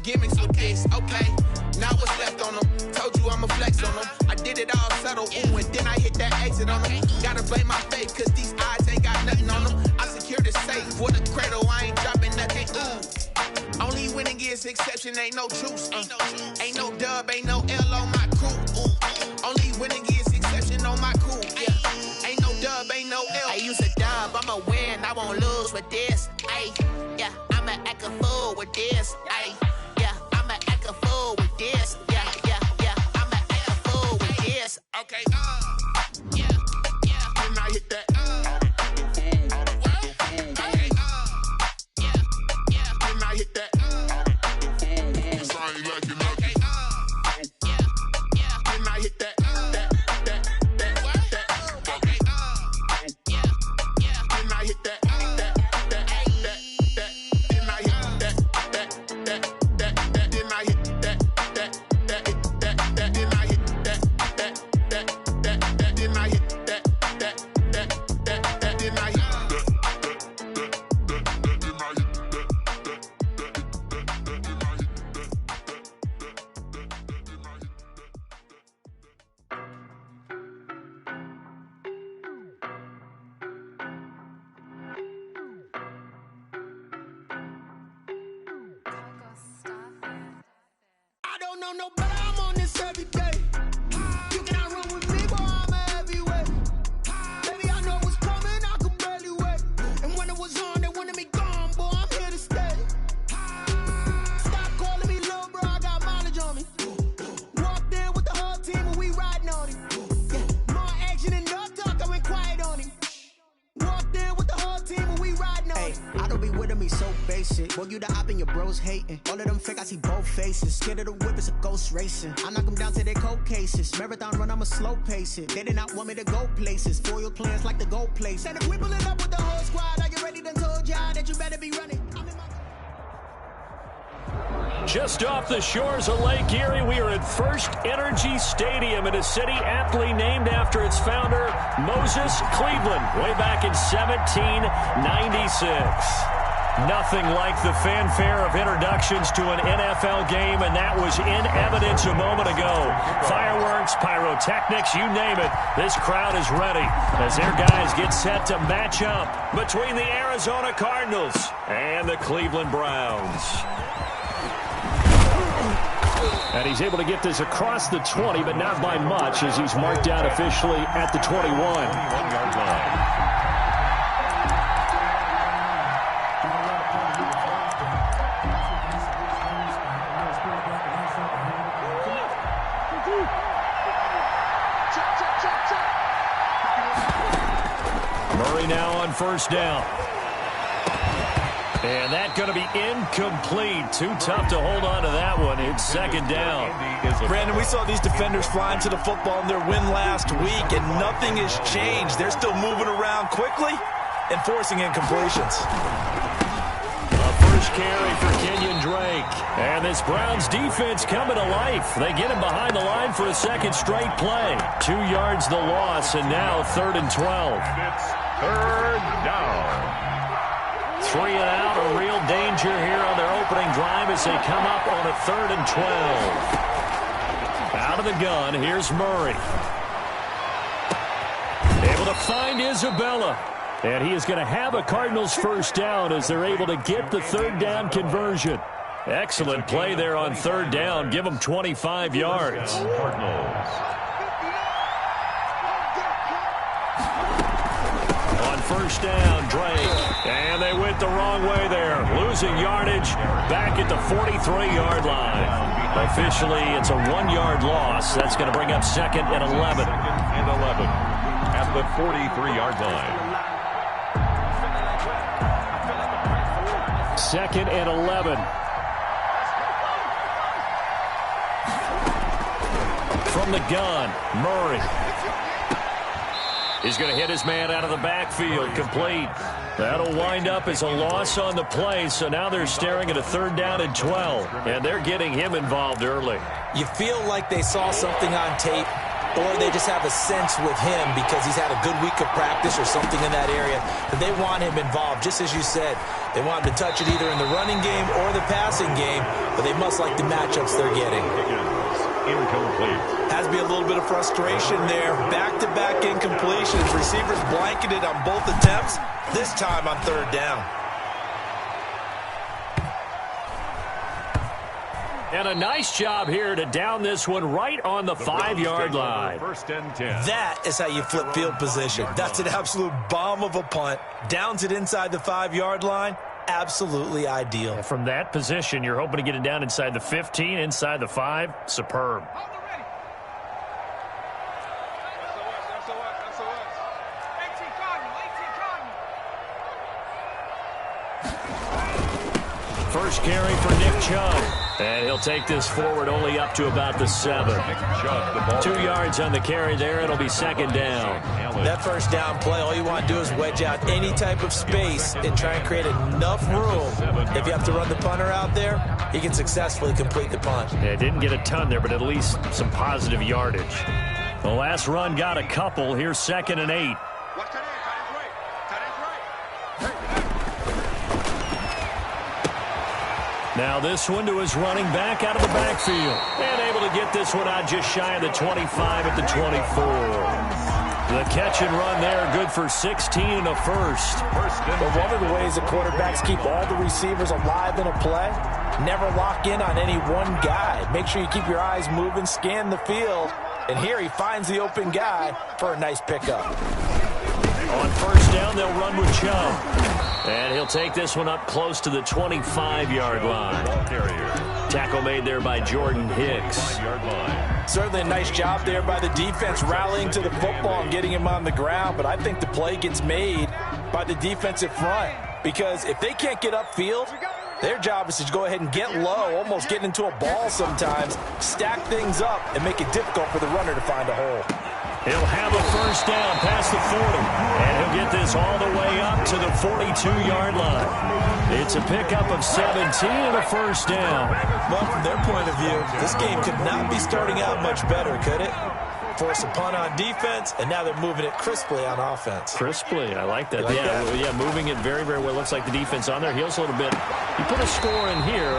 gimmicks with this, okay. Now what's left on them? Told you I'ma flex on them. I did it all subtle, ooh, and then I hit that exit on them. Gotta blame my faith, cause these odds ain't got nothing on them. I secure the safe for the cradle, I ain't dropping nothing, ooh. Only winning is exception, ain't no truce. Ain't no dub, ain't no L on my crew, ooh. Only winning is exception on my crew, yeah. Ain't no dub, ain't no L. I use a dub, I'ma win, I won't lose with this, ayy. Yeah, I'ma act a fool with this, ayy. This, yeah, I'ma act a fool with this. Okay, yeah, then I hit that. Okay, yeah, then I hit that. Cause I ain't like it, okay, yeah, then I hit that. No, but I'm on this every day. You cannot run with me, boy, I'm a heavyweight. Baby, I know what's coming, I could barely wait. And when it was on, they wanted me gone, boy, I'm here to stay. Stop calling me little bro, I got mileage on me. Walked in with the whole team and we riding on him. Yeah, more action and no talk, I went quiet on him. Walked in with the whole team and we riding on him. I don't be with him, he's so basic. Boy, you the op and your bros hating. All of them fake, I see both faces. Scared of the whip, it's a ghost racing. I knock them down to their cold cases. Marathon run, I'ma slow pace it. They did not want me to go places. Foil plans like the gold place. And if we pulling up with the whole squad, I get ready to told y'all that you better be running. Just off the shores of Lake Erie, we are at First Energy Stadium in a city aptly named after its founder, Moses Cleveland, way back in 1796. Nothing like the fanfare of introductions to an NFL game, and that was in evidence a moment ago. Fireworks, pyrotechnics, you name it. This crowd is ready as their guys get set to match up between the Arizona Cardinals and the Cleveland Browns. And he's able to get this across the 20, but not by much, as he's marked down officially at the 21-yard line. Murray now on first down. And that's going to be incomplete. Too tough to hold on to that one. It's second down. Brandon, we saw these defenders flying to the football in their win last week, and nothing has changed. They're still moving around quickly and forcing incompletions. A first carry for Kenyon Drake. And this Browns defense coming to life. They get him behind the line for a second straight play. 2 yards the loss, and now 3rd and 12. It's third down. 3 and out, a real danger here on their opening drive as they come up on a 3rd and 12. Out of the gun, here's Murray. Able to find Isabella. And he is going to have a Cardinals first down as they're able to get the 3rd down conversion. Excellent play there on 3rd down. Give them 25 yards. Cardinals. On first down, Drake. And they went the wrong way there. Losing yardage back at the 43-yard line. Officially, it's a 1-yard loss. That's going to bring up 2nd and 11. 2nd and 11 at the 43-yard line. 2nd and 11. From the gun, Murray. He's going to hit his man out of the backfield, complete. That'll wind up as a loss on the play, so now they're staring at a 3rd down and 12, and they're getting him involved early. You feel like they saw something on tape, or they just have a sense with him because he's had a good week of practice or something in that area that they want him involved. Just as you said, They want him to touch it either in the running game or the passing game, but they must like the matchups they're getting. Incomplete. Has to be a little bit of frustration there. Back-to-back incompletions. Receivers blanketed on both attempts, this time on third down. And a nice job here to down this one right on the 5-yard line. First and 10. That is how you flip field position. That's an absolute bomb of a punt. Downs it inside the 5-yard line. Absolutely ideal. And from that position, you're hoping to get it down inside the 15, inside the 5. Superb. First carry for Nick Chubb. And he'll take this forward only up to about the 7. 2 yards on the carry there. It'll be second down. That first down play, all you want to do is wedge out any type of space and try and create enough room. If you have to run the punter out there, he can successfully complete the punt. Yeah, didn't get a ton there, but at least some positive yardage. The last run got a couple. Here's 2nd and 8. Now this one to his running back out of the backfield. And able to get this one out just shy of the 25 at the 24. The catch and run there, good for 16 and a first. But one of the ways the quarterbacks keep all the receivers alive in a play, never lock in on any one guy. Make sure you keep your eyes moving, scan the field. And here he finds the open guy for a nice pickup. On first down, they'll run with Chubb. And he'll take this one up close to the 25-yard line. Tackle made there by Jordan Hicks. Certainly a nice job there by the defense rallying to the football and getting him on the ground. But I think the play gets made by the defensive front. Because if they can't get upfield, their job is to go ahead and get low, almost get into a ball sometimes, stack things up, and make it difficult for the runner to find a hole. He'll have a first down past the 40, and he'll get this all the way up to the 42-yard line. It's a pickup of 17 and a first down. Well, from their point of view, this game could not be starting out much better, could it? Force a punt on defense, and now they're moving it crisply on offense. Crisply, I like that. Like that? Yeah, moving it very, very well. Looks like the defense on their heels a little bit. You put a score in here,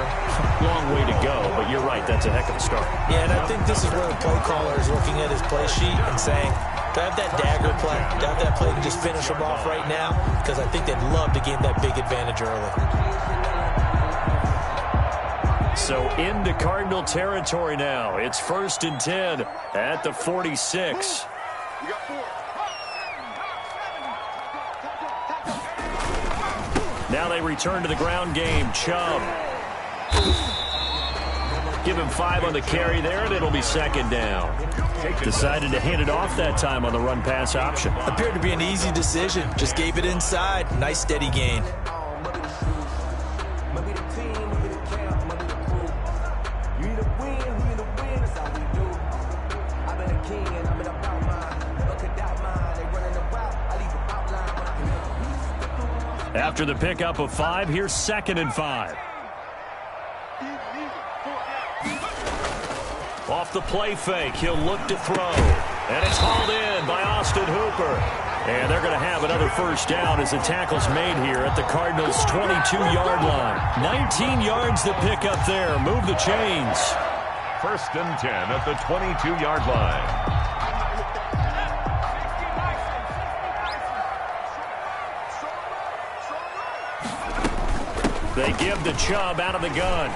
long way to go, but you're right, that's a heck of a start. Yeah, and I think this is where the play caller is looking at his play sheet and saying, do I have that dagger play? Do I have that play to just finish them off right now? Because I think they'd love to gain that big advantage early. So into Cardinal territory now. It's 1st and 10 at the 46. Now they return to the ground game. Chubb. Give him 5 on the carry there, and it'll be second down. Decided to hand it off that time on the run-pass option. Appeared to be an easy decision. Just gave it inside. Nice steady gain. After the pickup of 5, here's 2nd and 5. Off the play fake, he'll look to throw. And it's hauled in by Austin Hooper. And they're going to have another first down as the tackle's made here at the Cardinals' 22-yard line. 19 yards to pick up there. Move the chains. 1st and 10 at the 22-yard line. They give the Chubb out of the gun.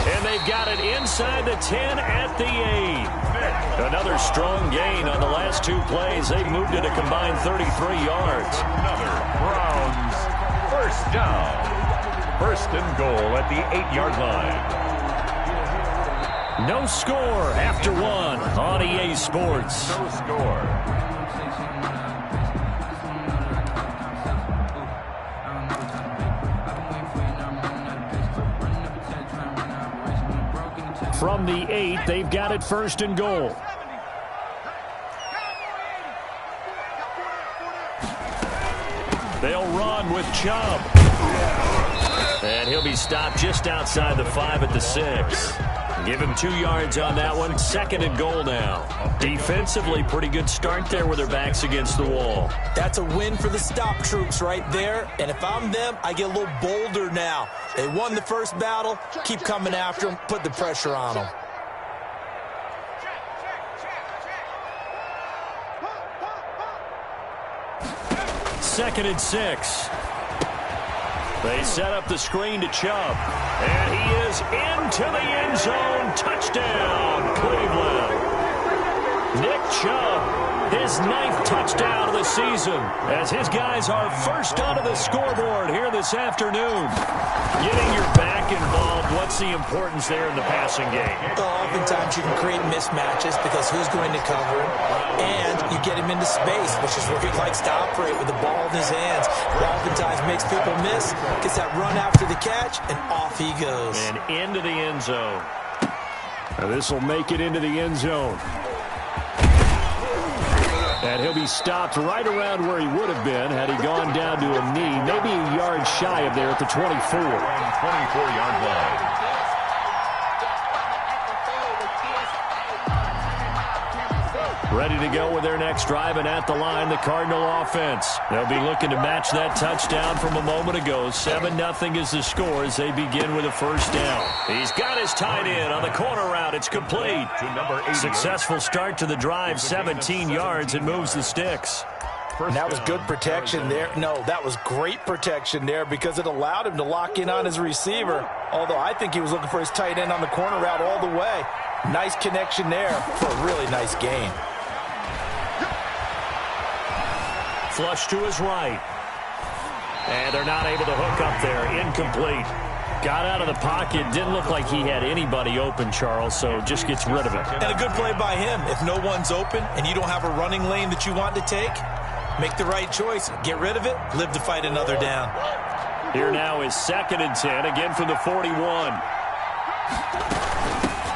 And they've got it inside the 10 at the 8. Another strong gain on the last 2 plays. They've moved it a combined 33 yards. Another Browns first down. 1st and goal at the 8-yard line. No score after 1 on EA Sports. No score. From the 8, they've got it 1st and goal. They'll run with Chubb. And he'll be stopped just outside the 5 at the 6. Give him 2 yards on that one. 2nd and goal now. Defensively, pretty good start there with their backs against the wall. That's a win for the stop troops right there. And if I'm them, I get a little bolder now. They won the first battle. Keep coming after them. Put the pressure on them. Second and 6. They set up the screen to Chubb. And he is into the end zone. Touchdown, Cleveland. Nick Chubb, his 9th touchdown of the season, as his guys are first onto the scoreboard here this afternoon. Getting your back involved, what's the importance there in the passing game? Well, oftentimes you can create mismatches because who's going to cover him, and you get him into space, which is where he likes to operate with the ball in his hands. It oftentimes makes people miss, gets that run after the catch, and off he goes. And into the end zone. Now this will make it into the end zone. And he'll be stopped right around where he would have been had he gone down to a knee, maybe a yard shy of there at the 24. 24-yard line. Ready to go with their next drive, and at the line, the Cardinal offense. They'll be looking to match that touchdown from a moment ago. 7-0 is the score as they begin with a first down. He's got his tight end on the corner route. It's complete. Successful start to the drive, 17 yards, and moves the sticks. And that was good protection there. No, that was great protection there because it allowed him to lock in on his receiver. Although I think he was looking for his tight end on the corner route all the way. Nice connection there for a really nice gain. Flush to his right. And they're not able to hook up there. Incomplete. Got out of the pocket. Didn't look like he had anybody open, Charles, so just gets rid of it. And a good play by him. If no one's open and you don't have a running lane that you want to take, make the right choice. Get rid of it. Live to fight another down. Here now is 2nd and 10, again from the 41.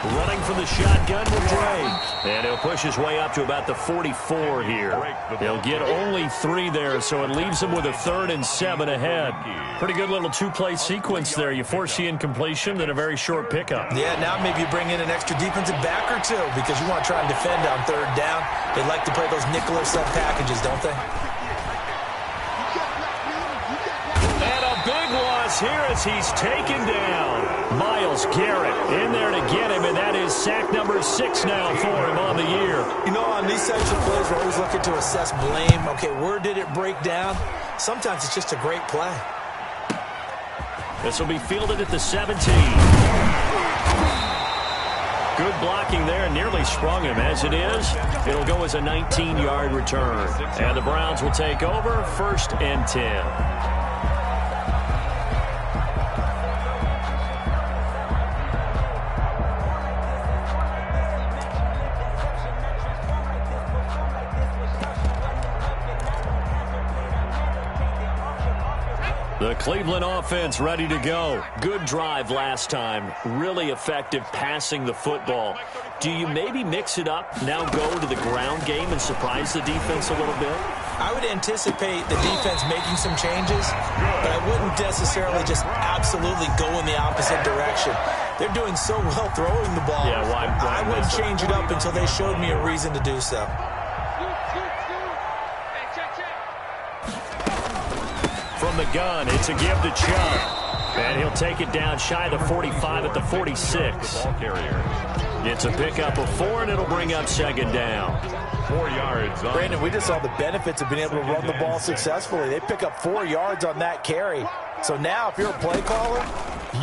Running from the shotgun with Drake. And he'll push his way up to about the 44 here. He'll get only 3 there, so it leaves him with a 3rd and 7 ahead. Pretty good little 2-play sequence there. You force the incompletion, then a very short pickup. Yeah, now maybe you bring in an extra defensive back or two because you want to try and defend on 3rd down. They like to play those nickel or sub packages, don't they? And a big loss here as he's taken down. Myles Garrett in there to get him, and that is sack number 6 now for him on the year. You know, on these types of plays, we're always looking to assess blame. Okay, where did it break down? Sometimes it's just a great play. This will be fielded at the 17. Good blocking there, nearly sprung him. As it is, it'll go as a 19-yard return. And the Browns will take over, 1st and 10. The Cleveland offense ready to go. Good drive last time. Really effective passing the football. Do you maybe mix it up, now go to the ground game and surprise the defense a little bit? I would anticipate the defense making some changes, but I wouldn't necessarily just absolutely go in the opposite direction. They're doing so well throwing the ball. Yeah, why I wouldn't change it up until they showed me a reason to do so. From the gun, it's a give to Chubb. And he'll take it down shy of the 45 at the 46. It's a pickup of 4, and it'll bring up 2nd down. 4 yards. Brandon, we just saw the benefits of being able to run the ball successfully. They pick up 4 yards on that carry. So now if you're a play caller,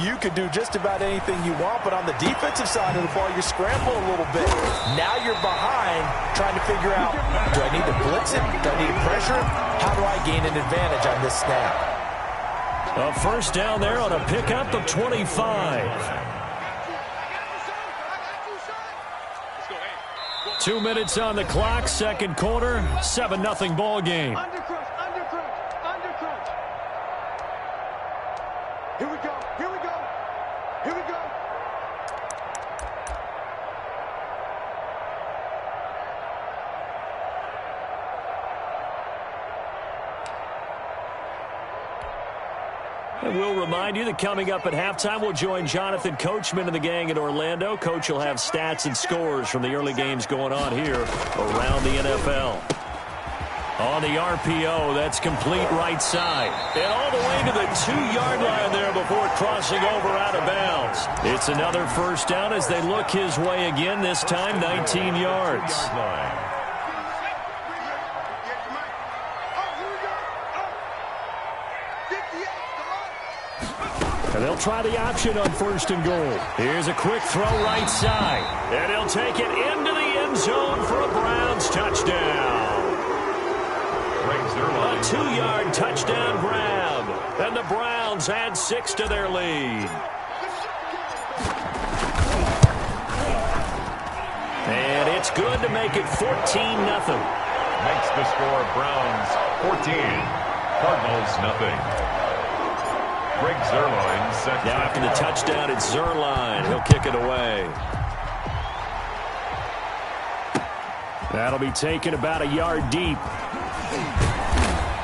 you could do just about anything you want, but on the defensive side of the ball, you're scrambling a little bit. Now you're behind trying to figure out, do I need to blitz it? Do I need to pressure it? How do I gain an advantage on this snap? A first down there on a pickup of 25. 2 minutes on the clock, 2nd quarter, 7-0 ball game. Here we go, here we go, here we go. And we'll remind you that coming up at halftime, we'll join Jonathan Coachman and the gang in Orlando. Coach will have stats and scores from the early games going on here around the NFL. On the RPO, that's complete right side. And all the way to the 2-yard line there before crossing over out of bounds. It's another first down as they look his way again, this time 19 yards. And they'll try the option on 1st and goal. Here's a quick throw right side. And he'll take it into the end zone for a Browns touchdown. A 2-yard touchdown grab. And the Browns add 6 to their lead. And it's good to make it 14-0. Makes the score Browns 14, Cardinals nothing. Greg Zuerlein set. Now after the touchdown, it's Zuerlein. He'll kick it away. That'll be taken about a yard deep.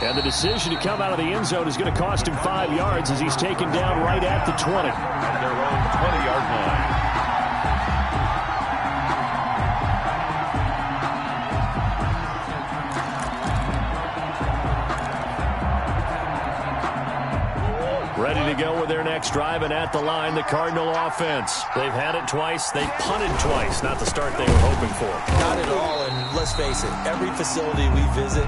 And the decision to come out of the end zone is going to cost him 5 yards as he's taken down right at the 20. At their own 20-yard line. Ready to go with their next drive, and at the line, the Cardinal offense. They've had it twice. They've punted twice. Not the start they were hoping for. Not at all, and let's face it, every facility we visit,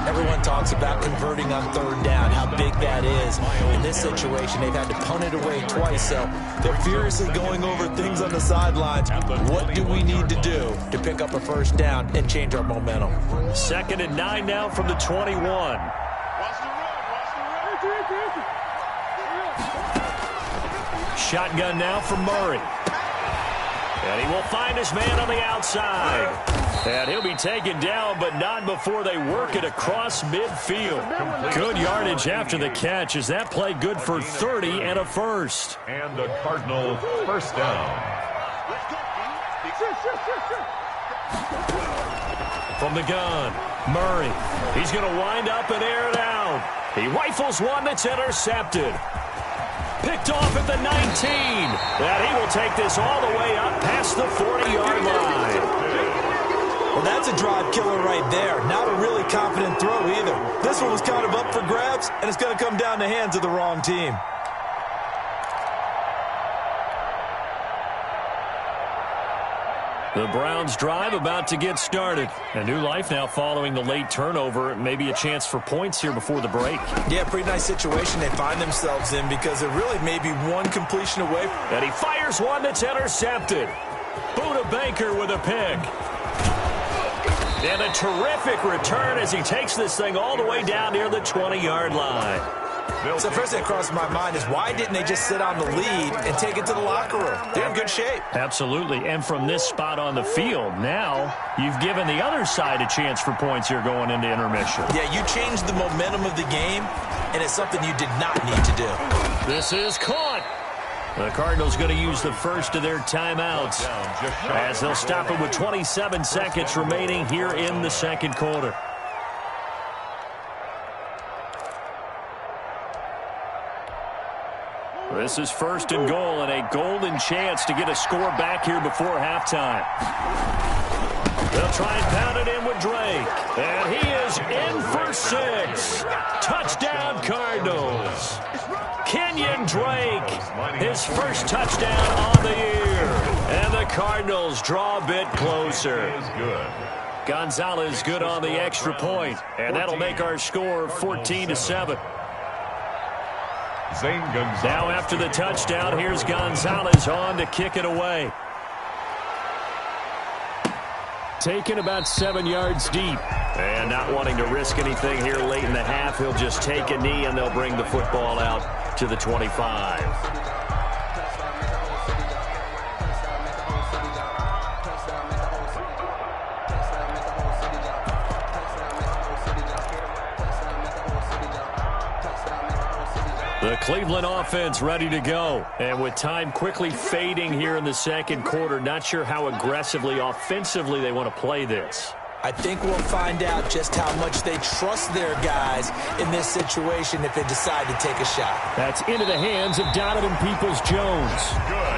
everyone talks about converting on 3rd down, how big that is. In this situation, they've had to punt it away twice, so they're furiously going over things on the sidelines. What do we need to do to pick up a 1st down and change our momentum? 2nd and 9 now from the 21. Shotgun now from Murray. And he will find his man on the outside. And he'll be taken down, but not before they work it across midfield. Good yardage after the catch. Is that play good for 30 and a first? And the Cardinal 1st down. From the gun, Murray. He's going to wind up and air it out. He rifles one that's intercepted. Picked off at the 19. And he will take this all the way up past the 40-yard line. Well, that's a drive killer right there. Not a really confident throw either. This one was kind of up for grabs, and it's going to come down the hands of the wrong team. The Browns drive about to get started. A new life now following the late turnover. Maybe a chance for points here before the break. Yeah, pretty nice situation they find themselves in because they're really maybe one completion away. And he fires one that's intercepted. Buda Baker with a pick. And a terrific return as he takes this thing all the way down near the 20-yard line. So first thing that crosses my mind is why didn't they just sit on the lead and take it to the locker room? They're in good shape. Absolutely. And from this spot on the field, now you've given the other side a chance for points here going into intermission. Yeah, you changed the momentum of the game, and it's something you did not need to do. This is caught. The Cardinals going to use the first of their timeouts as they'll stop it with 27 seconds remaining here in the second quarter. This is 1st and goal and a golden chance to get a score back here before halftime. They'll try and pound it in with Drake. And he is in for 6. Touchdown, Cardinals. Kenyon Drake, his first touchdown on the year. And the Cardinals draw a bit closer. Gonzalez good on the extra point. And that'll make our score 14-7. Now after the touchdown, here's Gonzalez on to kick it away. Taken about 7 yards deep. And not wanting to risk anything here late in the half, he'll just take a knee and they'll bring the football out to the 25. The Cleveland offense ready to go. And with time quickly fading here in the second quarter, not sure how aggressively, offensively they want to play this. I think we'll find out just how much they trust their guys in this situation if they decide to take a shot. That's into the hands of Donovan Peoples-Jones.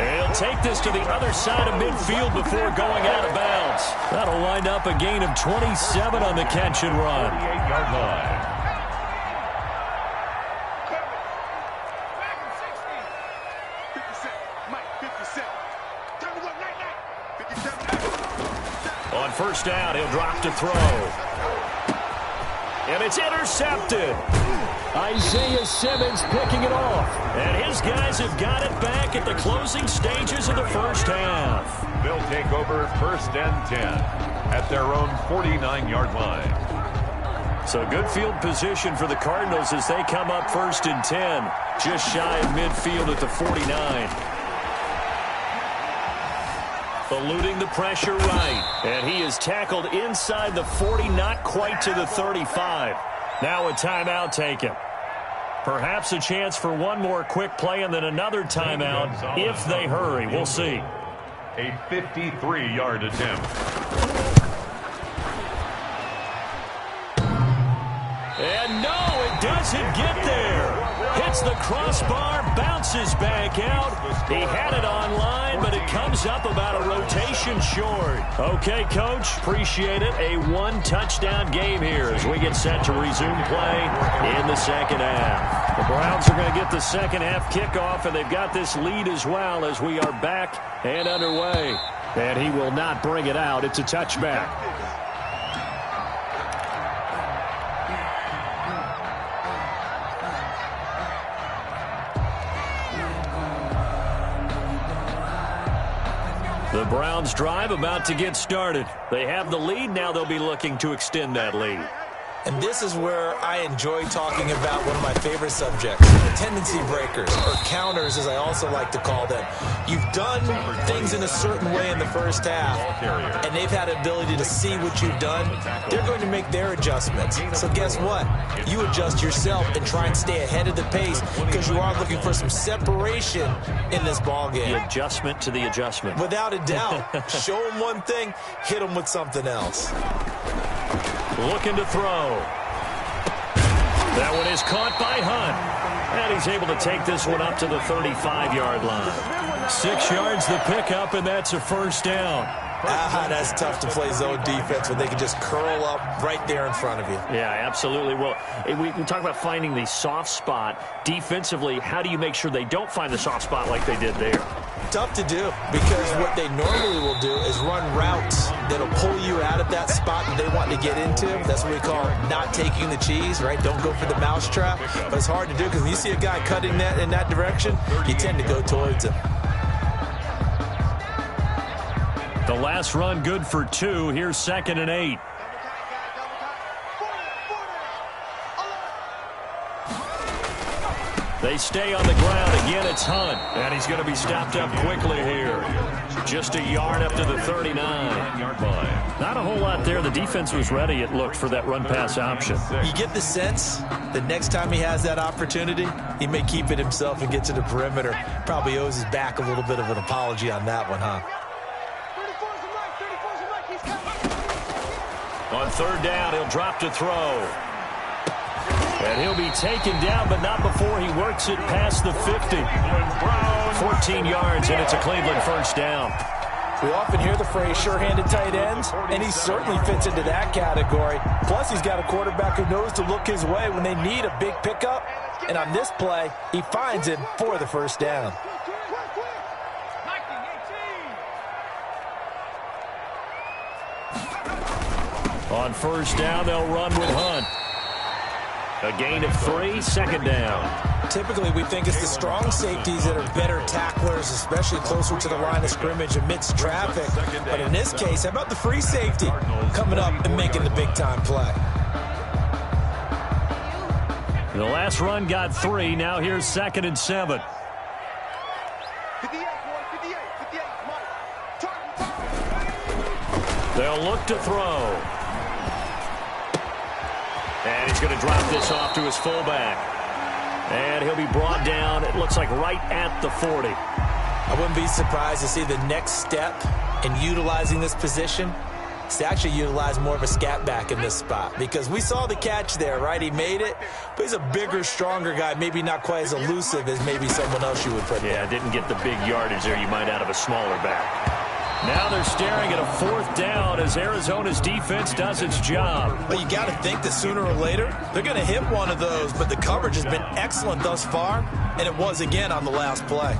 He'll take this to the other side of midfield before going out of bounds. That'll wind up a gain of 27 on the catch and run. 28-yard line. On first down, he'll drop to throw. And it's intercepted. Isaiah Simmons picking it off. And his guys have got it back at the closing stages of the first half. They'll take over 1st and 10 at their own 49-yard line. So good field position for the Cardinals as they come up 1st and 10. Just shy of midfield at the 49. Eluding the pressure right. And he is tackled inside the 40, not quite to the 35. Now a timeout taken. Perhaps a chance for one more quick play and then another timeout if they hurry. We'll see. A 53-yard attempt. And no, it doesn't get there. Hits the crossbar, bounces back out. He had it on line, but it comes up about a rotation short. Okay, Coach, appreciate it. A one-touchdown game here as we get set to resume play in the second half. The Browns are going to get the second half kickoff, and they've got this lead as well as we are back and underway. And he will not bring it out. It's a touchback. The Browns drive about to get started. They have the lead. Now they'll be looking to extend that lead. And this is where I enjoy talking about one of my favorite subjects, tendency breakers, or counters as I also like to call them. You've done things in a certain way in the first half, and they've had the ability to see what you've done. They're going to make their adjustments. So guess what? You adjust yourself and try and stay ahead of the pace because you are looking for some separation in this ballgame. The adjustment to the adjustment. Without a doubt. Show them one thing, hit them with something else. Looking to throw. That one is caught by Hunt. And he's able to take this one up to the 35-yard line. 6 yards the pickup, and that's a first down. That's tough to play zone defense when they can just curl up right there in front of you. Yeah, absolutely. Well, we talk about finding the soft spot. Defensively, how do you make sure they don't find the soft spot like they did there? Tough to do because what they normally will do is run routes that'll pull you out of that spot that they want to get into. That's what we call not taking the cheese, right? Don't go for the mousetrap. But it's hard to do because when you see a guy cutting that in that direction, you tend to go towards him. The last run good for 2. Here's 2nd and 8. They stay on the ground. Again, it's Hunt. And he's going to be stopped up quickly here. Just a yard up to the 39-yard line. Not a whole lot there. The defense was ready, it looked, for that run-pass option. You get the sense that next time he has that opportunity, he may keep it himself and get to the perimeter. Probably owes his back a little bit of an apology on that one, huh? On 3rd down, he'll drop to throw. And he'll be taken down, but not before he works it past the 50. 14 yards, and it's a Cleveland first down. We often hear the phrase sure-handed tight ends, and he certainly fits into that category. Plus, he's got a quarterback who knows to look his way when they need a big pickup. And on this play, he finds him for the first down. On first down, they'll run with Hunt. A gain of 3, 2nd down. Typically, we think it's the strong safeties that are better tacklers, especially closer to the line of scrimmage amidst traffic. But in this case, how about the free safety coming up and making the big-time play? The last run got 3. Now here's 2nd and 7. They'll look to throw. And he's going to drop this off to his fullback. And he'll be brought down, it looks like, right at the 40. I wouldn't be surprised to see the next step in utilizing this position is to actually utilize more of a scat back in this spot, because we saw the catch there, right? He made it, but he's a bigger, stronger guy, maybe not quite as elusive as maybe someone else you would put there. Yeah, didn't get the big yardage there you might out of a smaller back. Now they're staring at a 4th down as Arizona's defense does its job. Well, you got to think that sooner or later they're going to hit one of those, but the coverage has been excellent thus far, and it was again on the last play.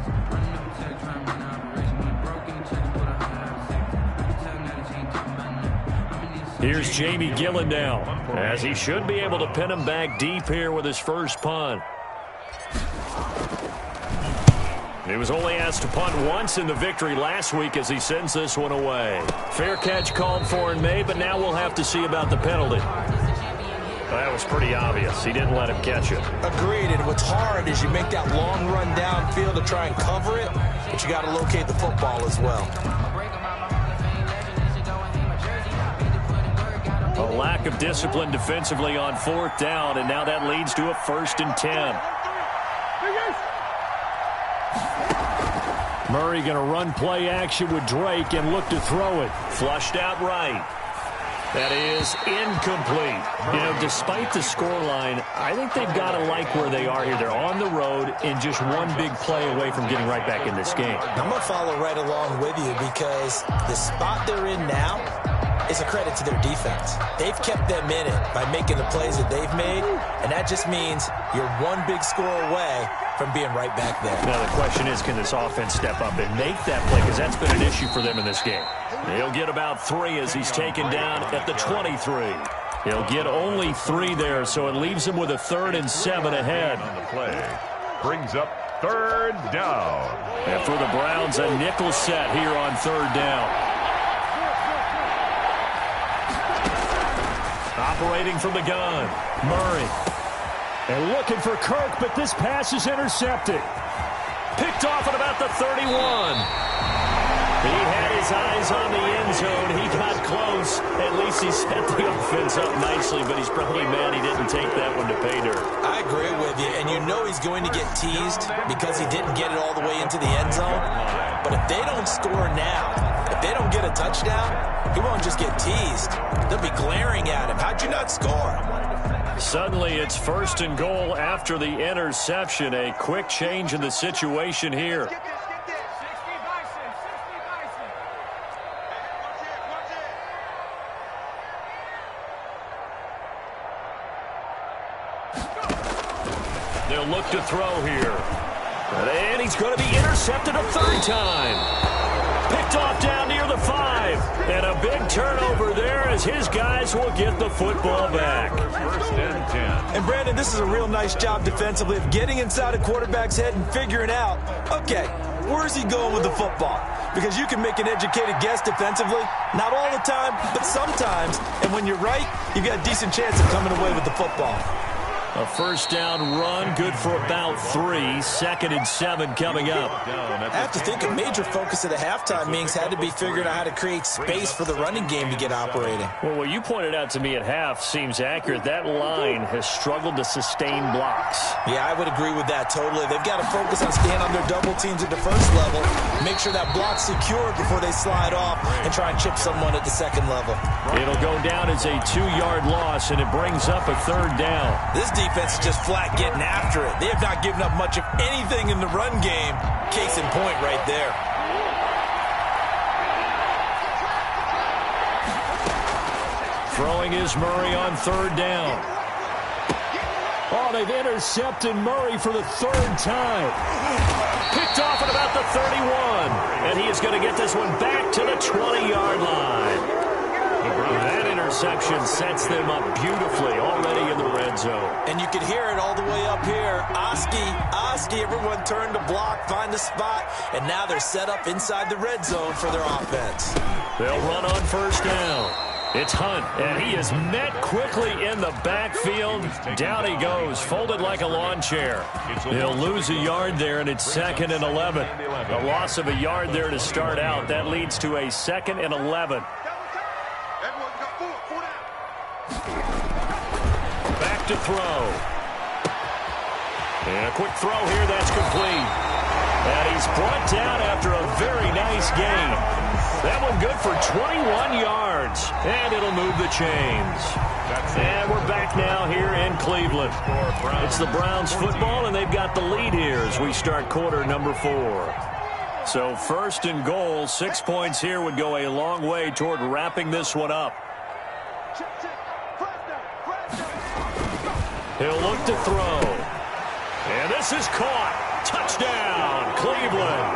Here's Jamie Gillen now, as he should be able to pin him back deep here with his first punt. He was only asked to punt once in the victory last week as he sends this one away. Fair catch called for and made, but now we'll have to see about the penalty. That was pretty obvious. He didn't let him catch it. Agreed, and what's hard is you make that long run downfield to try and cover it, but you got to locate the football as well. A lack of discipline defensively on 4th down, and now that leads to a 1st and 10. Murray going to run play action with Drake and look to throw it. Flushed out right. That is incomplete. You know, despite the scoreline, I think they've got to like where they are here. They're on the road and just one big play away from getting right back in this game. I'm going to follow right along with you, because the spot they're in now is a credit to their defense. They've kept them in it by making the plays that they've made, and that just means you're one big score away from being right back there. Now the question is, can this offense step up and make that play, because that's been an issue for them in this game. He'll get about 3 as he's taken down at the 23. He'll get only 3 there, so it leaves him with a 3rd and 7 ahead. On the play, brings up 3rd down. And for the Browns, a nickel set here on 3rd down. Operating from the gun, Murray. And looking for Kirk, but this pass is intercepted. Picked off at about the 31. He had his eyes on the end zone. He got close. At least he set the offense up nicely, but he's probably mad he didn't take that one to pay dirt. I agree with you, and you know he's going to get teased because he didn't get it all the way into the end zone. But if they don't score now, if they don't get a touchdown, he won't just get teased. They'll be glaring at him. How'd you not score? Suddenly it's 1st and goal after the interception. A quick change in the situation here. They'll look to throw here. And he's going to be intercepted a 3rd time. Picked off down near the 5. And a big turnover there as his guys will get the football back. 1st and 10. And Brandon, this is a real nice job defensively of getting inside a quarterback's head and figuring out, okay, where's he going with the football? Because you can make an educated guess defensively. Not all the time, but sometimes. And when you're right, you've got a decent chance of coming away with the football. A 1st down run, good for about 3. 2nd and 7 coming up. I have to think a major focus of the halftime meetings had to be figuring out how to create space for the running game to get operating. Well, what you pointed out to me at half seems accurate. That line has struggled to sustain blocks. Yeah, I would agree with that totally. They've got to focus on staying on their double teams at the 1st level, make sure that block's secure before they slide off and try and chip someone at the 2nd level. It'll go down as a 2-yard loss, and it brings up a 3rd down. This defense is just flat getting after it. They have not given up much of anything in the run game. Case in point right there. Throwing is Murray on 3rd down. Oh, they've intercepted Murray for the 3rd time. Picked off at about the 31. And he is going to get this one back to the 20-yard line. That interception sets them up beautifully already in the red zone. And you can hear it all the way up here. Oski, everyone turned to block, find the spot, and now they're set up inside the red zone for their offense. They'll run on 1st down. It's Hunt, and he is met quickly in the backfield. Down he goes, folded like a lawn chair. They'll lose a yard there, and it's 2nd and 11. A loss of a yard there to start out. That leads to a 2nd and 11. Back to throw. And a quick throw here, that's complete. And he's brought down after a very nice gain. That one good for 21 yards. And it'll move the chains. And we're back now here in Cleveland. It's the Browns football, and they've got the lead here as we start quarter number 4. So first and goal, 6 points here would go a long way toward wrapping this one up. He'll look to throw. And this is caught. Touchdown, Cleveland.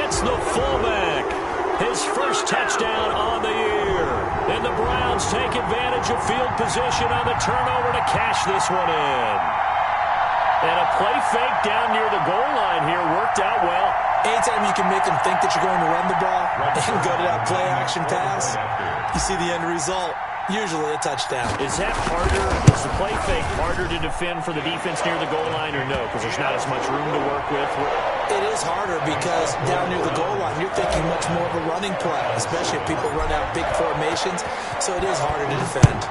It's the fullback. His first touchdown on the year. And the Browns take advantage of field position on the turnover to cash this one in. And a play fake down near the goal line here worked out well. Anytime you can make them think that you're going to run the ball and go to that play action pass, you see the end result. Usually a touchdown. Is that harder? Is the play fake harder to defend for the defense near the goal line or no? Because there's not as much room to work with. It is harder because down near the goal line, you're thinking much more of a running play, especially if people run out big formations. So it is harder to defend.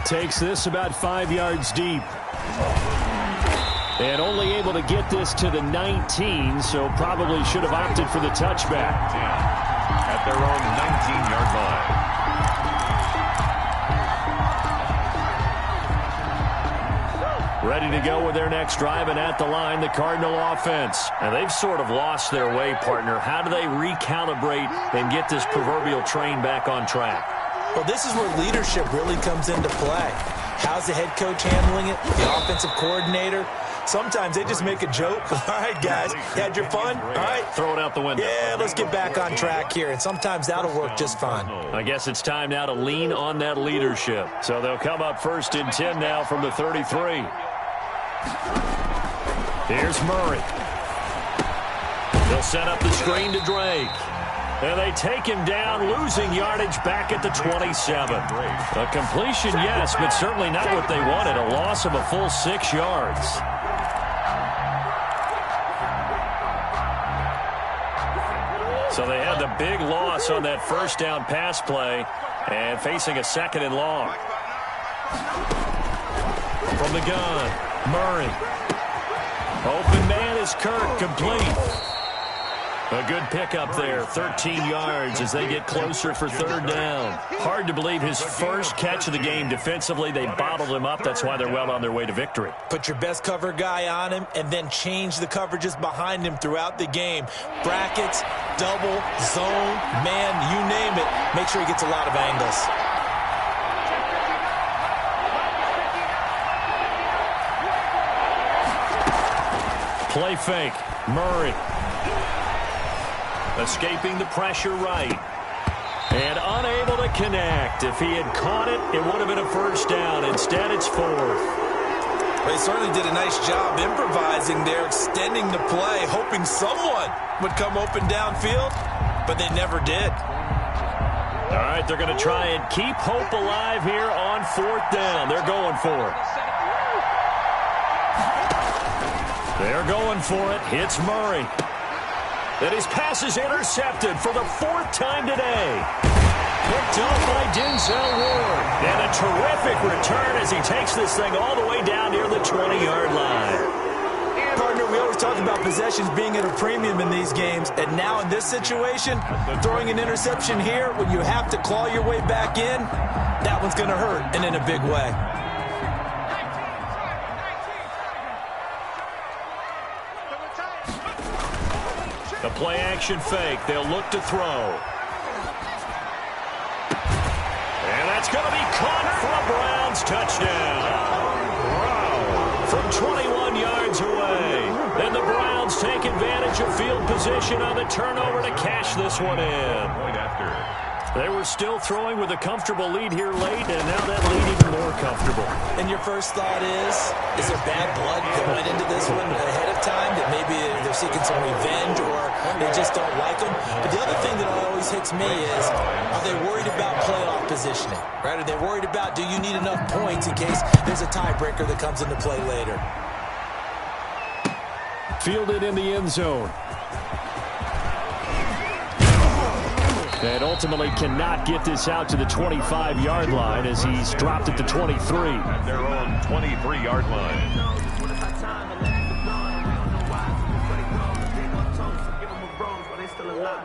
Takes this about 5 yards deep. And only able to get this to the 19, so probably should have opted for the touchback. At their own 19-yard line. Ready to go with their next drive, and at the line, the Cardinal offense. And they've sort of lost their way, partner. How do they recalibrate and get this proverbial train back on track? Well, this is where leadership really comes into play. How's the head coach handling it? The offensive coordinator? Sometimes they just make a joke. All right, guys, you had your fun? All right. Throw it out the window. Yeah, let's get back on track here. And sometimes that'll work just fine. I guess it's time now to lean on that leadership. So they'll come up first and 10 now from the 33. Here's Murray. They'll set up the screen to Drake. And they take him down, losing yardage back at the 27. A completion, yes, but certainly not what they wanted. A loss of a full 6 yards. So they had the big loss on that first down pass play and facing a second and long. From the gun, Murray. Open man is Kirk, complete. A good pickup there, 13 yards as they get closer for third down. Hard to believe his first catch of the game defensively. They bottled him up. That's why they're well on their way to victory. Put your best cover guy on him and then change the coverages behind him throughout the game. Brackets, double, zone, man, you name it. Make sure he gets a lot of angles. Play fake, Murray. Escaping the pressure right. And unable to connect. If he had caught it, it would have been a first down. Instead, it's fourth. They certainly did a nice job improvising there, extending the play, hoping someone would come open downfield, but they never did. All right, they're going to try and keep hope alive here on fourth down. They're going for it. They're going for it. Hits Murray. And his pass is intercepted for the fourth time today. Picked up by Denzel Ward. And a terrific return as he takes this thing all the way down near the 20-yard line. Partner, we always talk about possessions being at a premium in these games. And now in this situation, throwing an interception here when you have to claw your way back in, that one's going to hurt, and in a big way. The play-action fake. They'll look to throw. And that's going to be caught for a Browns touchdown. Wow. From 21 yards away. And the Browns take advantage of field position on the turnover to cash this one in. Point after. They were still throwing with a comfortable lead here late, and now that lead even more comfortable. And your first thought is there bad blood that went into this one ahead of time, that maybe they're seeking some revenge or they just don't like them? But the other thing that always hits me is, are they worried about playoff positioning? Right? Are they worried about, do you need enough points in case there's a tiebreaker that comes into play later? Fielded in the end zone. And ultimately cannot get this out to the 25-yard line as he's dropped at the 23. At their own 23-yard line.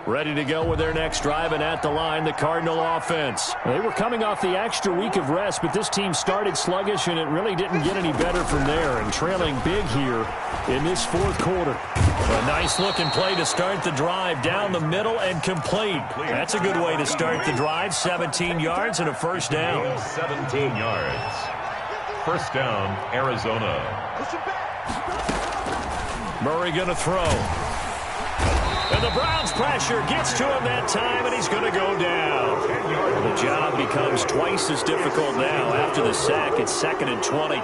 Ready to go with their next drive, and at the line, the Cardinal offense. They were coming off the extra week of rest, but this team started sluggish, and it really didn't get any better from there, and trailing big here in this fourth quarter. A nice-looking play to start the drive down the middle and complete. That's a good way to start the drive. 17 yards and a first down. 17 yards. First down, Arizona. Murray going to throw. And the Browns' pressure gets to him that time, and he's going to go down. The job becomes twice as difficult now. After the sack, it's 2nd and 20.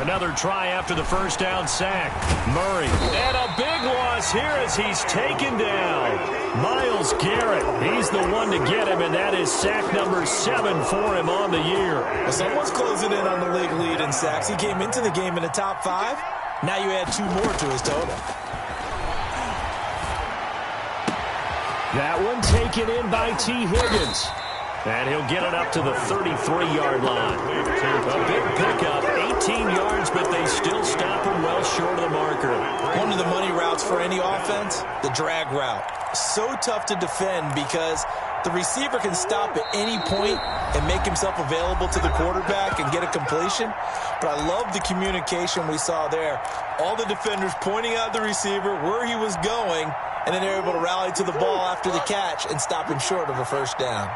Another try after the first down sack. Murray. And a big loss here as he's taken down. Myles Garrett. He's the one to get him, and that is sack number 7 for him on the year. Well, someone's closing in on the league lead in sacks. He came into the game in the top 5. Now you add 2 more to his total. That one taken in by T. Higgins. And he'll get it up to the 33-yard line. A big pickup, 18 yards, but they still stop him well short of the marker. One of the money routes for any offense, the drag route. So tough to defend because the receiver can stop at any point and make himself available to the quarterback and get a completion. But I love the communication we saw there. All the defenders pointing out the receiver, where he was going, and then they're able to rally to the ball after the catch and stop him short of a first down.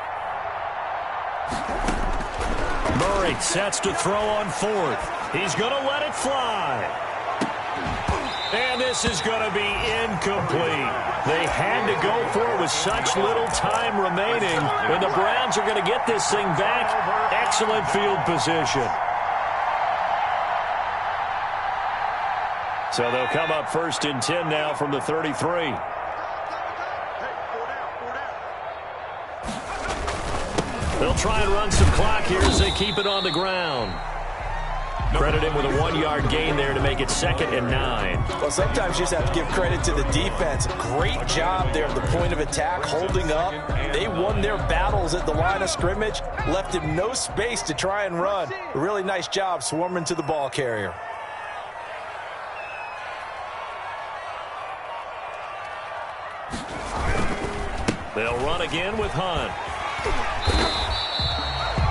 Murray sets to throw on 4th. He's going to let it fly. And this is going to be incomplete. They had to go for it with such little time remaining. And the Browns are going to get this thing back. Excellent field position. So they'll come up 1st and 10 now from the 33. They'll try and run some clock here as they keep it on the ground. Credit him with a 1-yard gain there to make it 2nd and 9. Well, sometimes you just have to give credit to the defense. Great job there at the point of attack, holding up. They won their battles at the line of scrimmage, left him no space to try and run. A really nice job swarming to the ball carrier. They'll run again with Hunt.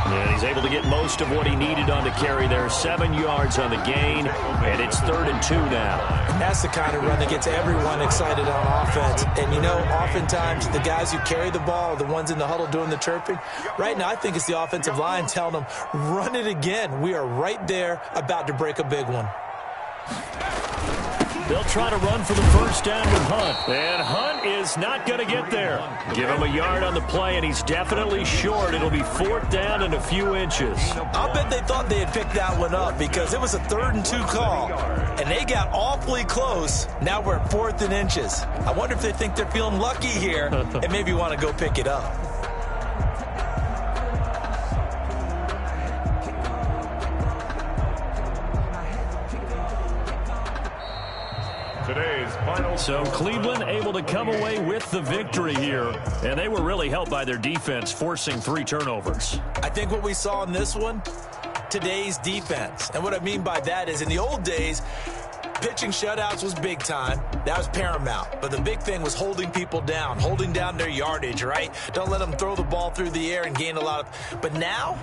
And he's able to get most of what he needed on the carry there. 7 yards on the gain, and it's 3rd and 2 now. And that's the kind of run that gets everyone excited on offense. And, you know, oftentimes the guys who carry the ball are the ones in the huddle doing the chirping. Right now, I think it's the offensive line telling them, run it again. We are right there about to break a big one. They'll try to run for the first down with Hunt. And Hunt is not going to get there. Give him a yard on the play, and he's definitely short. It'll be 4th down and a few inches. I'll bet they thought they had picked that one up because it was a 3rd and 2 call. And they got awfully close. Now we're at 4th and inches. I wonder if they think they're feeling lucky here and maybe want to go pick it up. So Cleveland able to come away with the victory here, and they were really helped by their defense, forcing 3 turnovers. I think what we saw in this one, today's defense. And what I mean by that is in the old days, pitching shutouts was big time. That was paramount. But the big thing was holding people down, holding down their yardage, right? Don't let them throw the ball through the air and gain a lot of... But now,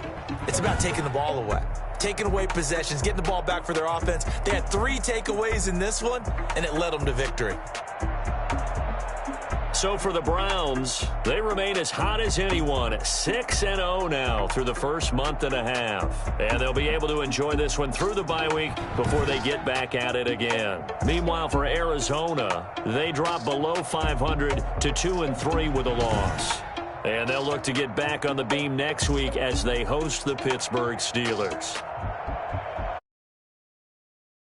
it's about taking the ball away. Taking away possessions, getting the ball back for their offense. They had 3 takeaways in this one, and it led them to victory. So for the Browns, they remain as hot as anyone, 6-0 now through the first month and a half. And they'll be able to enjoy this one through the bye week before they get back at it again. Meanwhile, for Arizona, they drop below 500 to 2-3 with a loss. And they'll look to get back on the beam next week as they host the Pittsburgh Steelers.